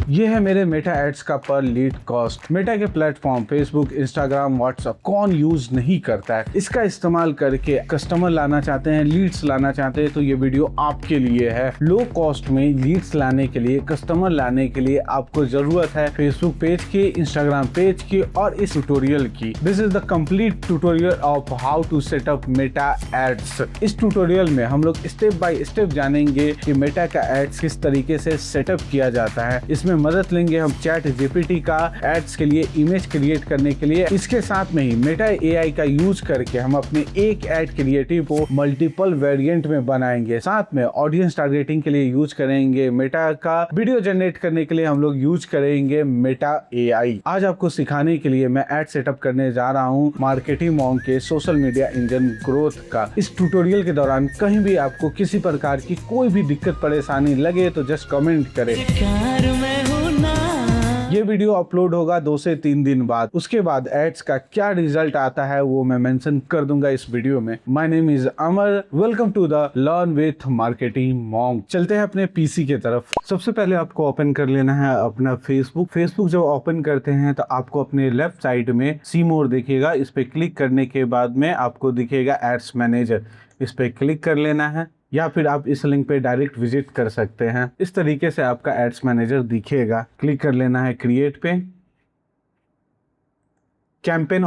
ये है मेरे मेटा एड्स का पर लीड कॉस्ट। मेटा के प्लेटफॉर्म फेसबुक, इंस्टाग्राम, व्हाट्सएप कौन यूज नहीं करता है। इसका इस्तेमाल करके कस्टमर लाना चाहते हैं, लीड्स लाना चाहते हैं तो ये वीडियो आपके लिए है। लो कॉस्ट में लीड्स लाने के लिए, कस्टमर लाने के लिए आपको जरूरत है फेसबुक पेज की, इंस्टाग्राम पेज की और इस ट्यूटोरियल की। This is the complete tutorial of how to set up Meta ads. इस ट्यूटोरियल में हम लोग स्टेप बाय स्टेप जानेंगे कि मेटा का एड्स किस तरीके से सेटअप किया जाता है। इसमें मदद लेंगे हम चैट जीपीटी का एड्स के लिए, इमेज क्रिएट करने के लिए। इसके साथ में ही मेटा एआई का यूज करके हम अपने एक एड क्रिएटिव को मल्टीपल वेरिएंट में बनाएंगे। साथ में ऑडियंस टारगेटिंग के लिए यूज करेंगे मेटा का, वीडियो जनरेट करने के लिए हम लोग यूज करेंगे मेटा एआई। आज आपको सिखाने के लिए मैं एड सेटअप करने जा रहा हूँ मार्केटिंग मॉन्क के सोशल मीडिया इंजन ग्रोथ का। इस ट्यूटोरियल के दौरान कहीं भी आपको किसी प्रकार की कोई भी दिक्कत परेशानी लगे तो जस्ट कमेंट करें। ये वीडियो अपलोड होगा 2 से 3 दिन बाद। उसके बाद एड्स का क्या रिजल्ट आता है वो मैं मेंशन कर दूंगा इस वीडियो में। My name is Amar, welcome to the learn with marketing monk. चलते हैं अपने पीसी की तरफ। सबसे पहले आपको ओपन कर लेना है अपना फेसबुक जब ओपन करते हैं तो आपको अपने लेफ्ट साइड में सी मोर दिखेगा। इस पे क्लिक करने के बाद में आपको दिखेगा एड्स मैनेजर, इस पे क्लिक कर लेना है या फिर आप इस लिंक पे डायरेक्ट विजिट कर सकते हैं। इस तरीके से आपका एड्स मैनेजर दिखेगा। क्लिक कर लेना है क्रिएट पे। कैंपेन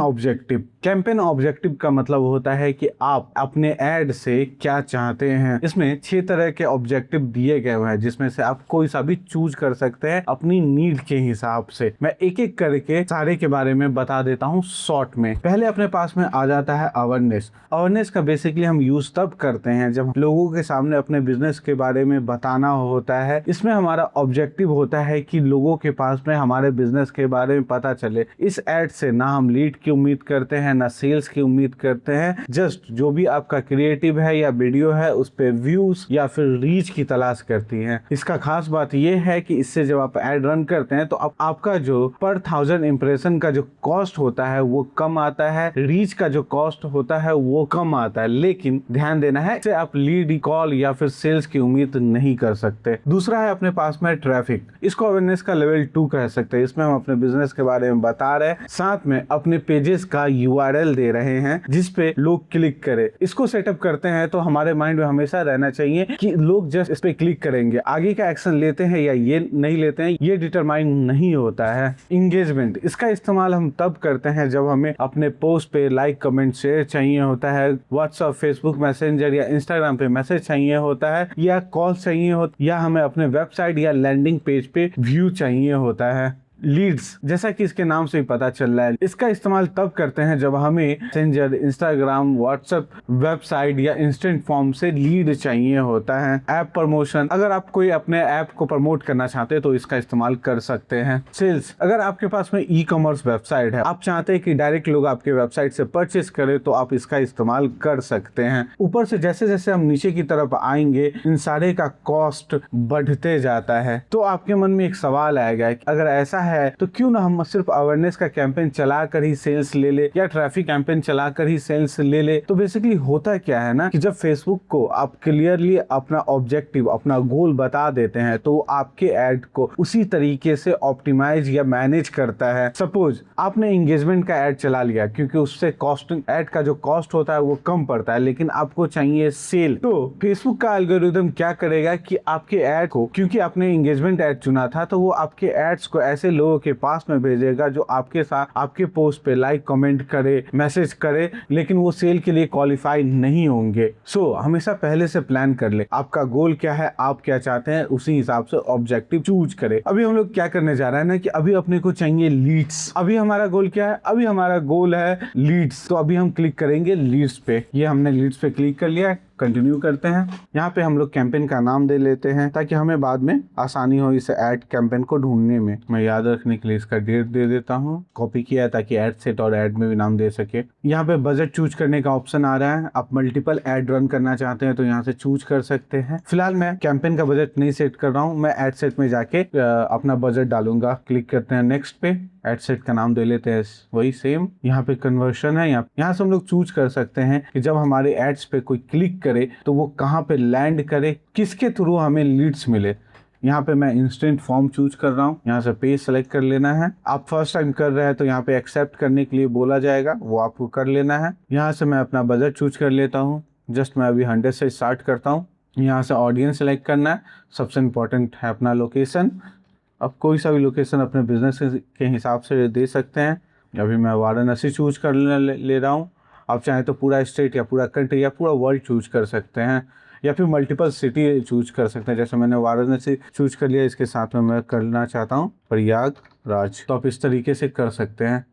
ऑब्जेक्टिव का मतलब होता है कि आप अपने ऐड से क्या चाहते हैं। इसमें 6 तरह के ऑब्जेक्टिव दिए गए हैं जिसमें से आप कोई सा भी चूज कर सकते हैं अपनी नीड के हिसाब से। मैं एक एक करके सारे के बारे में बता देता हूं शॉर्ट में। पहले अपने पास में आ जाता है अवेयरनेस का बेसिकली हम यूज तब करते हैं जब लोगों के सामने अपने बिजनेस के बारे में बताना होता है। इसमें हमारा ऑब्जेक्टिव होता है कि लोगों के पास में हमारे बिजनेस के बारे में पता चले। इस एड से ना हम लीड की उम्मीद करते हैं ना सेल्स की उम्मीद करते हैं। जस्ट जो भी आपका क्रिएटिव है या वीडियो है उस पे व्यूज या फिर रीच की तलाश करती हैं। इसका खास बात यह है कि इससे जब आप एड रन करते हैं तो आपका जो पर 1000 इंप्रेशन का जो कॉस्ट होता है वो कम आता है, रीच का जो कॉस्ट होता है वो कम आता है। लेकिन ध्यान देना है इससे आप लीड, कॉल या फिर सेल्स की उम्मीद नहीं कर सकते। दूसरा है अपने पास में ट्रैफिक। इसको अवेयरनेस का लेवल 2 कह सकते हैं। इसमें हम अपने बिजनेस के बारे में बता रहे हैं, साथ में अपने पेजेस का यूआरएल दे रहे हैं जिस पे लोग क्लिक करें। इसको सेटअप करते हैं तो हमारे माइंड में हमेशा रहना चाहिए कि लोग जस्ट इस पे क्लिक करेंगे, आगे का एक्शन लेते हैं या ये नहीं लेते हैं ये डिटरमाइन नहीं होता है। इंगेजमेंट, इसका इस्तेमाल हम तब करते हैं जब हमें अपने पोस्ट पे लाइक, कमेंट, शेयर चाहिए होता है, व्हाट्सएप, फेसबुक मैसेंजर या इंस्टाग्राम पे मैसेज चाहिए होता है, या कॉल चाहिए हो, या हमें अपने वेबसाइट या लैंडिंग पेज पे व्यू चाहिए होता है। लीड्स, जैसा कि इसके नाम से ही पता चल रहा है, इसका इस्तेमाल तब करते हैं जब हमें मैसेंजर, इंस्टाग्राम, व्हाट्सएप, वेबसाइट या इंस्टेंट फॉर्म से लीड चाहिए होता है। ऐप प्रमोशन, अगर आप कोई अपने ऐप को प्रमोट करना चाहते हैं तो इसका इस्तेमाल कर सकते हैं। सेल्स, अगर आपके पास में ई कॉमर्स वेबसाइट है, आप चाहते हैं कि डायरेक्ट लोग आपके वेबसाइट से परचेस करें तो आप इसका इस्तेमाल कर सकते हैं। ऊपर से जैसे जैसे हम नीचे की तरफ आएंगे इन सारे का कॉस्ट बढ़ते जाता है। तो आपके मन में एक सवाल आएगा कि अगर ऐसा है तो क्यों ना हम सिर्फ अवेयरनेस का कैंपेन चलाकर ही सेल्स ले ले या ट्रैफिक कैंपेन चलाकर ही सेल्स ले ले। तो बेसिकली होता क्या है ना कि जब फेसबुक को आप क्लियरली अपना ऑब्जेक्टिव, अपना गोल बता देते हैं तो आपके ऐड को उसी तरीके से ऑप्टिमाइज या मैनेज करता है। सपोज आपने एंगेजमेंट का ऐड चला लिया क्योंकि उससे कॉस्टिंग, ऐड का जो कॉस्ट होता है वो कम पड़ता है, लेकिन आपको चाहिए सेल। तो फेसबुक का एल्गोरिथम क्या करेगा कि आपके ऐड को, क्योंकि आपने एंगेजमेंट ऐड चुना था तो वो आपके एड्स को ऐसे लोगों के पास में भेजेगा जो आपके साथ आपके पोस्ट पे लाइक, कमेंट करे, मैसेज करे, लेकिन वो सेल के लिए क्वालिफाई नहीं होंगे। सो हमेशा पहले से प्लान कर ले, आपका गोल क्या है, आप क्या चाहते हैं, उसी हिसाब से ऑब्जेक्टिव चूज करें। अभी हम लोग क्या करने जा रहे हैं ना कि अभी अपने को चाहिए लीड्स। अभी हमारा गोल क्या है, अभी हमारा गोल है लीड्स। तो अभी हम क्लिक करेंगे लीड्स पे। ये हमने लीड्स पे क्लिक कर लिया, कंटिन्यू करते हैं। यहाँ पे हम लोग कैंपेन का नाम दे लेते हैं ताकि हमें बाद में आसानी हो इसे ऐड कैंपेन को ढूंढने में। मैं याद रखने के लिए इसका डेट दे देता हूँ, कॉपी किया है ताकि ऐड सेट और ऐड में भी नाम दे सके। यहाँ पे बजट चूज करने का ऑप्शन आ रहा है। आप मल्टीपल ऐड रन करना चाहते हैं तो यहाँ से चूज कर सकते हैं। फिलहाल मैं कैंपेन का बजट नहीं सेट कर रहा हूँ, मैं ऐड सेट में जाके अपना बजट डालूंगा। क्लिक करते हैं नेक्स्ट पे, एड सेट का नाम दे लेते हैं वही सेम। यहाँ पे कन्वर्शन है, यहाँ से हम लोग चूज कर सकते हैं कि जब हमारे एड्स पे कोई क्लिक करे तो वो कहाँ पे लैंड करे, किसके थ्रू हमें लीड्स मिले। यहाँ पे मैं इंस्टेंट फॉर्म चूज कर रहा हूँ, यहाँ से पेज सेलेक्ट कर लेना है। आप फर्स्ट टाइम कर रहे हैं तो यहाँ पे एक्सेप्ट करने के लिए बोला जाएगा, वो आपको कर लेना है। यहाँ से मैं अपना बजट चूज कर लेता हूँ, जस्ट मैं अभी 100 से स्टार्ट करता हूँ। यहाँ से ऑडियंस सेलेक्ट करना है, सबसे इम्पोर्टेंट है अपना लोकेशन। अब कोई सा भी लोकेशन अपने बिजनेस के हिसाब से दे सकते हैं। अभी मैं वाराणसी चूज कर ले रहा हूँ। आप चाहें तो पूरा स्टेट या पूरा कंट्री या पूरा वर्ल्ड चूज कर सकते हैं, या फिर मल्टीपल सिटी चूज कर सकते हैं। जैसे मैंने वाराणसी चूज कर लिया, इसके साथ में मैं करना चाहता हूँ प्रयागराज, तो आप इस तरीके से कर सकते हैं।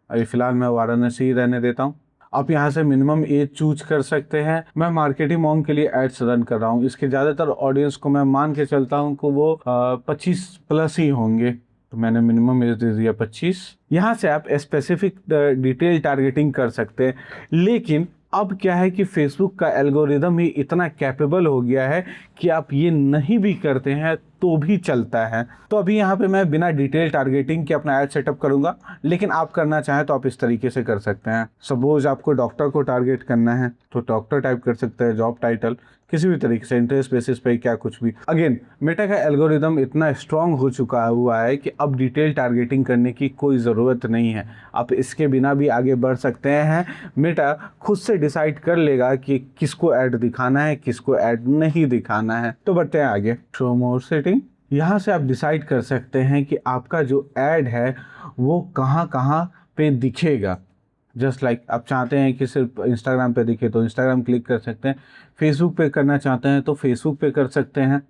अभी फिलहाल मैं वाराणसी रहने देता हूँ। आप यहाँ से मिनिमम एज चूज कर सकते हैं। मैं मार्केटिंग मॉन्ग के लिए एड्स रन कर रहा हूँ, इसके ज़्यादातर ऑडियंस को मैं मान के चलता हूँ कि वो 25 प्लस ही होंगे, तो मैंने मिनिमम एज दे दिया 25। यहाँ से आप स्पेसिफिक डिटेल टारगेटिंग कर सकते हैं, लेकिन अब क्या है कि फेसबुक का एल्गोरिदम ही इतना कैपेबल हो गया है कि आप ये नहीं भी करते हैं तो भी चलता है। तो अभी यहाँ पे मैं बिना डिटेल टारगेटिंग के अपना ऐड सेटअप करूंगा, लेकिन आप करना चाहें तो आप इस तरीके से कर सकते हैं। सपोज आपको डॉक्टर को टारगेट करना है तो डॉक्टर टाइप कर सकते हैं, जॉब टाइटल किसी भी तरीके से, इंटरेस्ट बेसिस पे क्या कुछ भी। अगेन मेटा का एल्गोरिदम इतना स्ट्रांग हो चुका हुआ है कि अब डिटेल टारगेटिंग करने की कोई ज़रूरत नहीं है, आप इसके बिना भी आगे बढ़ सकते हैं। मेटा खुद से डिसाइड कर लेगा कि किसको ऐड दिखाना है, किसको ऐड नहीं दिखाना है। तो बढ़ते हैं आगे। शो मोर सेटिंग, यहाँ से आप डिसाइड कर सकते हैं कि आपका जो ऐड है वो कहाँ कहाँ पे दिखेगा। जस्ट लाइक आप चाहते हैं कि सिर्फ इंस्टाग्राम पे दिखे तो इंस्टाग्राम क्लिक कर सकते हैं, फेसबुक पे करना चाहते हैं तो फेसबुक पे कर सकते हैं।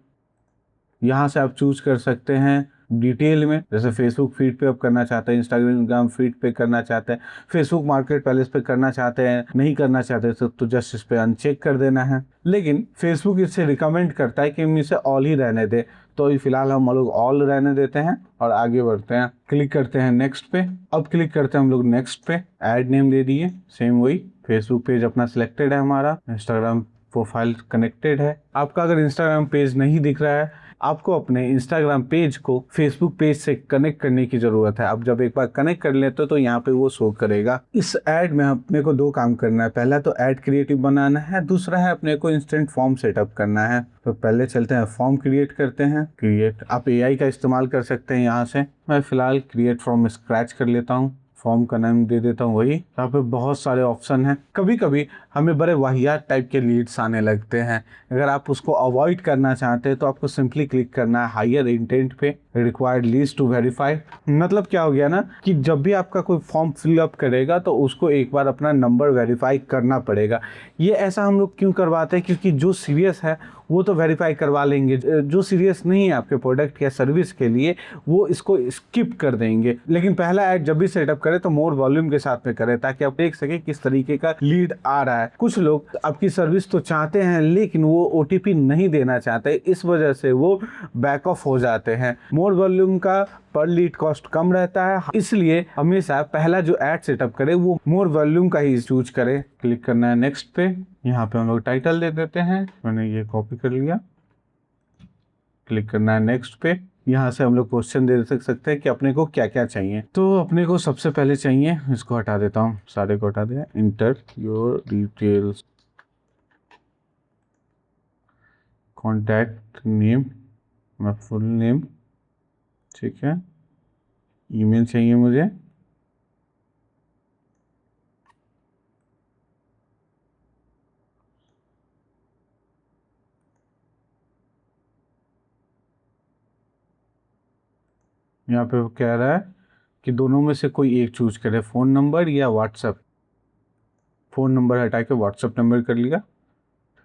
यहाँ से आप चूज कर सकते हैं डिटेल में, जैसे फेसबुक फीड पे आप करना चाहते हैं, इंस्टाग्राम फीड पे करना चाहते हैं, फेसबुक मार्केट प्लेस पे करना चाहते हैं, नहीं करना चाहते तो जस्ट इस पे अनचेक कर देना है। लेकिन फेसबुक इससे रिकमेंड करता है कि हम इसे ऑल ही रहने दें, तो फिलहाल हम लोग ऑल रहने देते हैं और आगे बढ़ते हैं। क्लिक करते हैं नेक्स्ट पे। अब क्लिक करते हैं हम लोग नेक्स्ट पे, ऐड नेम दे दिए, सेम वही फेसबुक पेज अपना सिलेक्टेड है, हमारा इंस्टाग्राम प्रोफाइल कनेक्टेड है। आपका अगर इंस्टाग्राम पेज नहीं दिख रहा है, आपको अपने इंस्टाग्राम पेज को फेसबुक पेज से कनेक्ट करने की जरूरत है। आप जब एक बार कनेक्ट कर लेते तो यहाँ पे वो शो करेगा। इस ऐड में अपने को दो काम करना है, पहला तो ऐड क्रिएटिव बनाना है, दूसरा है अपने को इंस्टेंट फॉर्म सेटअप करना है। तो पहले चलते हैं फॉर्म क्रिएट करते हैं। क्रिएट, आप एआई का इस्तेमाल कर सकते हैं। यहाँ से मैं फिलहाल क्रिएट फ्रॉम स्क्रैच कर लेता हूँ, फॉर्म का नाम दे देता हूँ वही। यहाँ पे बहुत सारे ऑप्शन हैं, कभी कभी हमें बड़े वाहियात टाइप के लीड्स आने लगते हैं। अगर आप उसको अवॉइड करना चाहते हैं तो आपको सिंपली क्लिक करना है हायर इंटेंट पे, रिक्वायर्ड लीड्स टू वेरीफाई। मतलब क्या हो गया ना कि जब भी आपका कोई फॉर्म फिलअप करेगा तो उसको एक बार अपना नंबर वेरीफाई करना पड़ेगा। ये ऐसा हम लोग क्यों करवाते हैं, क्योंकि जो सीरियस है वो तो वेरीफाई करवा लेंगे, जो सीरियस नहीं है आपके प्रोडक्ट या सर्विस के लिए वो इसको स्किप कर देंगे। लेकिन पहला ऐड जब भी सेटअप करें तो मोर वॉल्यूम के साथ में करें, ताकि आप देख सके किस तरीके का लीड आ रहा है। कुछ लोग आपकी सर्विस तो चाहते हैं लेकिन वो ओटीपी नहीं देना चाहते, इस वजह से वो बैक ऑफ हो जाते हैं। मोर वॉल्यूम का पर लीड कॉस्ट कम रहता है, इसलिए हमेशा पहला जो ऐड सेटअप करें वो मोर वॉल्यूम का ही चूज करें। क्लिक करना है नेक्स्ट पे, यहाँ पे हम लोग टाइटल दे देते हैं, मैंने ये कॉपी कर लिया। क्लिक करना है नेक्स्ट पे। यहाँ से हम लोग क्वेश्चन दे सकते हैं कि अपने को क्या क्या चाहिए। तो अपने को सबसे पहले चाहिए, इसको हटा देता हूँ, सारे को हटा दिया, inter your details, contact name, मैं फुल नेम, ठीक है, ईमेल चाहिए मुझे, यहाँ पे वो कह रहा है कि दोनों में से कोई एक चूज करे, फ़ोन नंबर या व्हाट्सएप। फ़ोन नंबर हटा के व्हाट्सएप नंबर कर लिया,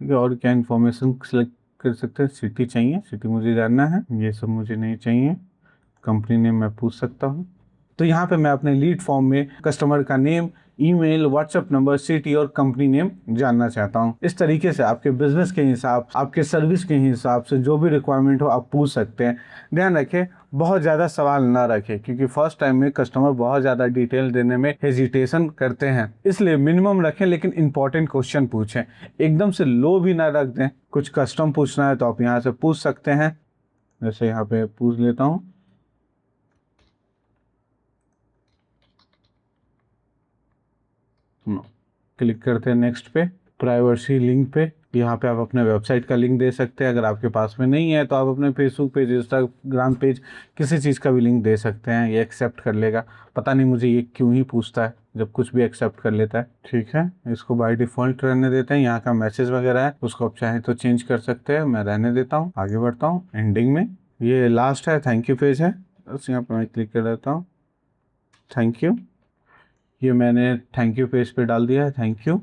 ठीक है। और क्या इन्फॉर्मेशन सेलेक्ट कर सकते हैं, सिटी चाहिए, सिटी मुझे जानना है, ये सब मुझे नहीं चाहिए। कंपनी नेम मैं पूछ सकता हूँ। तो यहाँ पे मैं अपने लीड फॉर्म में कस्टमर का name, email, WhatsApp number, city और कंपनी नेम जानना चाहता हूँ। इस तरीके से आपके बिजनेस के हिसाब, आपके सर्विस के हिसाब से जो भी रिक्वायरमेंट हो आप पूछ सकते हैं। ध्यान रखें बहुत ज़्यादा सवाल ना रखें, क्योंकि फर्स्ट टाइम में कस्टमर बहुत ज़्यादा डिटेल देने में हेजिटेशन करते हैं, इसलिए मिनिमम रखें लेकिन इंपॉर्टेंट क्वेश्चन पूछें। एकदम से लो भी ना रख दें। कुछ कस्टम पूछना है तो आप यहाँ से पूछ सकते हैं, जैसे यहाँ पे पूछ लेता हूँ, क्लिक करते हैं नेक्स्ट पे, प्राइवेसी लिंक पे, यहाँ पे आप अपने वेबसाइट का लिंक दे सकते हैं। अगर आपके पास में नहीं है तो आप अपने फेसबुक पेज, इंस्टाग्राम पेज, किसी चीज़ का भी लिंक दे सकते हैं। ये एक्सेप्ट कर लेगा। पता नहीं मुझे ये क्यों ही पूछता है, जब कुछ भी एक्सेप्ट कर लेता है। ठीक है, इसको बाय डिफ़ॉल्ट रहने देते हैं। यहाँ का मैसेज वगैरह है उसको आप चाहें तो चेंज कर सकते हैं। मैं रहने देता हूँ, आगे बढ़ता हूँ। एंडिंग में ये लास्ट है, थैंक यू पेज है, बस यहाँ पर मैं क्लिक कर देता हूँ। थैंक यू, ये मैंने थैंक यू पेज पे डाल दिया है, थैंक यू।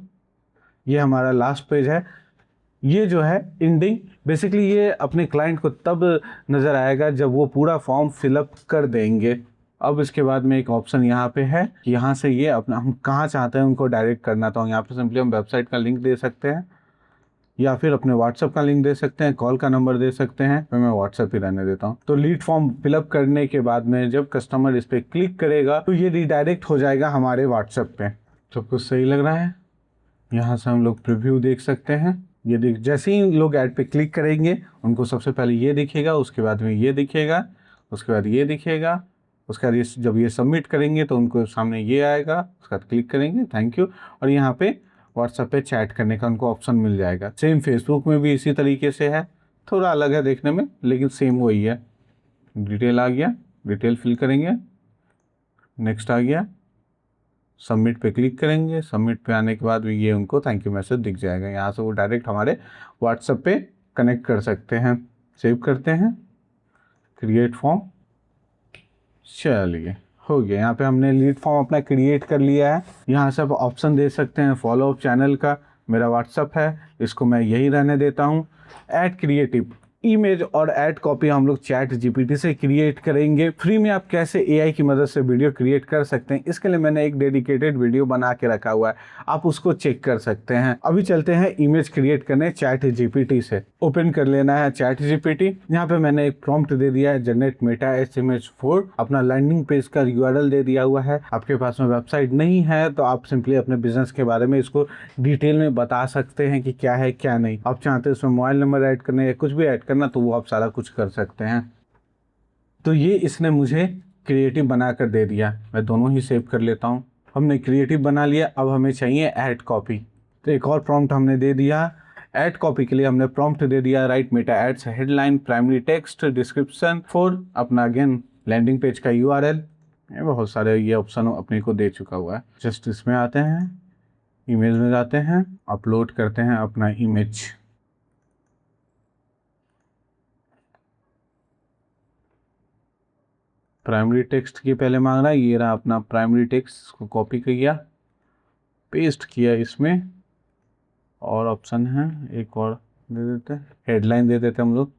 ये हमारा लास्ट पेज है। ये जो है एंडिंग, बेसिकली ये अपने क्लाइंट को तब नज़र आएगा जब वो पूरा फॉर्म फिलअप कर देंगे। अब इसके बाद में एक ऑप्शन यहाँ पे है कि यहाँ से ये अपना हम कहाँ चाहते हैं उनको डायरेक्ट करना, तो यहाँ पे सिंपली हम वेबसाइट का लिंक दे सकते हैं या फिर अपने व्हाट्सएप का लिंक दे सकते हैं, कॉल का नंबर दे सकते हैं। तो मैं व्हाट्सएप ही रहने देता हूँ। तो लीड फॉर्म फिलअप करने के बाद में जब कस्टमर इस पर क्लिक करेगा तो ये रिडायरेक्ट हो जाएगा हमारे व्हाट्सएप पे। सब कुछ सही लग रहा है। यहाँ से हम लोग प्रीव्यू देख सकते हैं। ये देख, जैसे ही लोग ऐड पे क्लिक करेंगे उनको सबसे पहले ये दिखेगा, उसके बाद में ये दिखेगा, उसके बाद ये दिखेगा, उसके बाद ये जब ये सबमिट करेंगे तो उनको सामने ये आएगा, उसके बाद क्लिक करेंगे थैंक यू, और यहाँ पे व्हाट्सएप पे चैट करने का उनको ऑप्शन मिल जाएगा। सेम फेसबुक में भी इसी तरीके से है, थोड़ा अलग है देखने में लेकिन सेम वही है। डिटेल आ गया, डिटेल फिल करेंगे, नेक्स्ट आ गया, सबमिट पे क्लिक करेंगे। सबमिट पे आने के बाद भी ये उनको थैंक यू मैसेज दिख जाएगा। यहाँ से वो डायरेक्ट हमारे व्हाट्सएप पे कनेक्ट कर सकते हैं। सेव करते हैं, क्रिएट फॉर्म, चलिए हो गया। यहाँ पे हमने लीड फॉर्म अपना क्रिएट कर लिया है। यहाँ से आप ऑप्शन दे सकते हैं फॉलो अप चैनल का। मेरा व्हाट्सअप है, इसको मैं यही रहने देता हूँ। ऐड क्रिएटिव इमेज और ऐड कॉपी हम लोग चैट जीपीटी से क्रिएट करेंगे। फ्री में आप कैसे एआई की मदद से वीडियो क्रिएट कर सकते हैं, इसके लिए मैंने एक डेडिकेटेड वीडियो बना के रखा हुआ है, आप उसको चेक कर सकते हैं। अभी चलते हैं इमेज क्रिएट करने चैट जीपीटी से। ओपन कर लेना है चैट जीपीटी। यहाँ पे मैंने एक प्रॉम्प्ट दे दिया है, जनरेट मेटा HTML4। अपना लैंडिंग पेज का URL दे दिया हुआ है। आपके पास में वेबसाइट नहीं है तो आप सिंपली अपने बिजनेस के बारे में इसको डिटेल में बता सकते हैं कि क्या है क्या नहीं। आप चाहते हैं उसमें मोबाइल नंबर ऐड करने या कुछ भी ऐड करना तो वो आप सारा कुछ कर सकते हैं। तो ये इसने मुझे क्रिएटिव बनाकर दे दिया। मैं दोनों ही सेव कर लेता हूँ। हमने क्रिएटिव बना लिया, अब हमें चाहिए ऐड कॉपी। तो एक और प्रॉम्प्ट हमने दे दिया। ऐड कॉपी के लिए हमने प्रॉम्प्ट दे दिया, write meta ads headline primary text description for अपना अगेन लैंडिंग पेज का URL। ये बहुत सारे ये ऑप्शन अपने को दे चुका हुआ है। जस्ट इसमें आते हैं, इमेज में जाते हैं, अपलोड करते हैं अपना इमेज। प्राइमरी टेक्स्ट की पहले मांग रहा है, ये रहा अपना प्राइमरी टेक्स्ट को कॉपी किया, पेस्ट किया इसमें, और ऑप्शन है एक और दे देते हैं, हेडलाइन दे देते हैं हम लोग,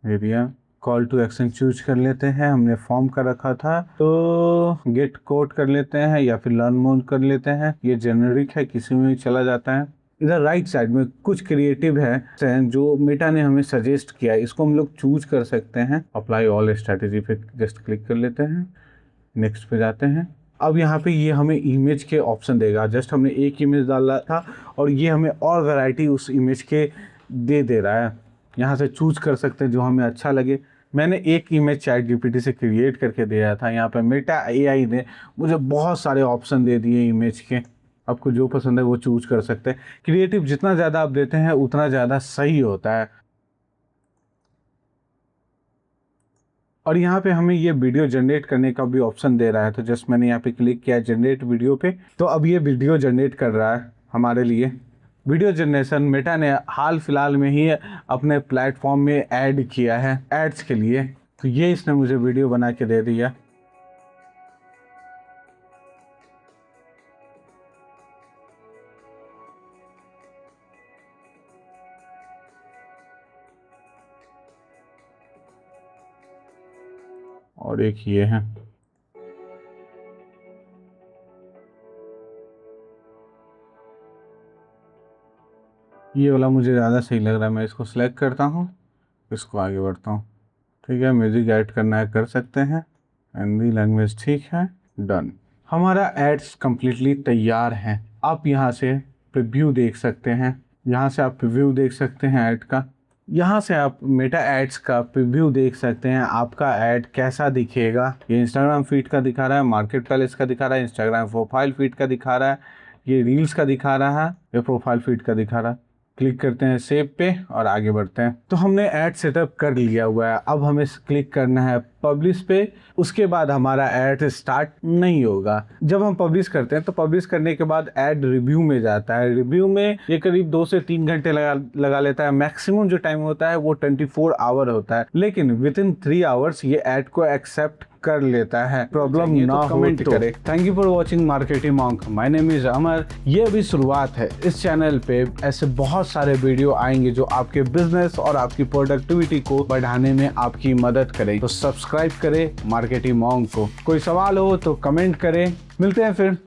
दे दिया। कॉल टू एक्शन चूज कर लेते हैं, हमने फॉर्म का रखा था तो गेट कोड कर लेते हैं या फिर लर्न मोर कर लेते हैं। ये जेनरिक है, किसी में भी चला जाता है। इधर राइट साइड में कुछ क्रिएटिव है जो मेटा ने हमें सजेस्ट किया है, इसको हम लोग चूज कर सकते हैं। अप्लाई ऑल स्ट्रैटेजी पे जस्ट क्लिक कर लेते हैं, नेक्स्ट पे जाते हैं। अब यहाँ पे ये हमें इमेज के ऑप्शन देगा। जस्ट हमने एक इमेज डाला था और ये हमें और वैरायटी उस इमेज के दे रहा है। यहाँ से चूज कर सकते हैं जो हमें अच्छा लगे। मैंने एक इमेज चैट जीपीटी से क्रिएट करके दिया था। यहाँ पे मेटा AI ने मुझे बहुत सारे ऑप्शन दे दिए इमेज के। आपको जो पसंद है वो चूज कर सकते हैं। क्रिएटिव जितना ज़्यादा आप देते हैं उतना ज़्यादा सही होता है। और यहाँ पे हमें ये वीडियो जनरेट करने का भी ऑप्शन दे रहा है। तो जस्ट मैंने यहाँ पे क्लिक किया जनरेट वीडियो पे, तो अब ये वीडियो जनरेट कर रहा है हमारे लिए। वीडियो जनरेशन मेटा ने हाल फिलहाल में ही अपने प्लेटफॉर्म में ऐड किया है एड्स के लिए। तो ये इसने मुझे वीडियो बना के दे दिया। और एक ये है, ये वाला मुझे ज़्यादा सही लग रहा है। मैं इसको सिलेक्ट करता हूँ, इसको आगे बढ़ता हूँ। ठीक है, म्यूज़िक ऐड करना है कर सकते हैं, हिंदी लैंग्वेज ठीक है, डन। हमारा एड्स कम्प्लीटली तैयार है। आप यहाँ से प्रीव्यू देख सकते हैं, यहाँ से आप प्रीव्यू देख सकते हैं ऐड का। यहाँ से आप मेटा एड्स का प्रीव्यू देख सकते हैं, आपका ऐड कैसा दिखेगा। ये इंस्टाग्राम फीड का दिखा रहा है, मार्केट प्लेस का दिखा रहा है, इंस्टाग्राम प्रोफाइल फीड का दिखा रहा है, ये रील्स का दिखा रहा है, ये प्रोफाइल फीड का दिखा रहा है। क्लिक करते हैं सेव पे और आगे बढ़ते हैं। तो हमने ऐड सेटअप कर लिया हुआ है। अब हमें क्लिक करना है पब्लिश पे। उसके बाद हमारा ऐड स्टार्ट नहीं होगा। जब हम पब्लिश करते हैं तो पब्लिश करने के बाद ऐड रिव्यू में जाता है। रिव्यू में ये करीब 2 से 3 घंटे लगा लेता है। मैक्सिमम जो टाइम होता है वो 24 आवर होता है, लेकिन विद इन 3 आवर्स ये ऐड को एक्सेप्ट कर लेता है। प्रॉब्लम ना हो कमेंट करें। Thank you for watching marketing monk. My name is Amar. ये अभी शुरुआत है। इस चैनल पे ऐसे बहुत सारे वीडियो आएंगे जो आपके बिजनेस और आपकी प्रोडक्टिविटी को बढ़ाने में आपकी मदद करें। तो सब्सक्राइब करें मार्केटिंग मॉन्क को। कोई सवाल हो तो कमेंट करें। मिलते हैं फिर।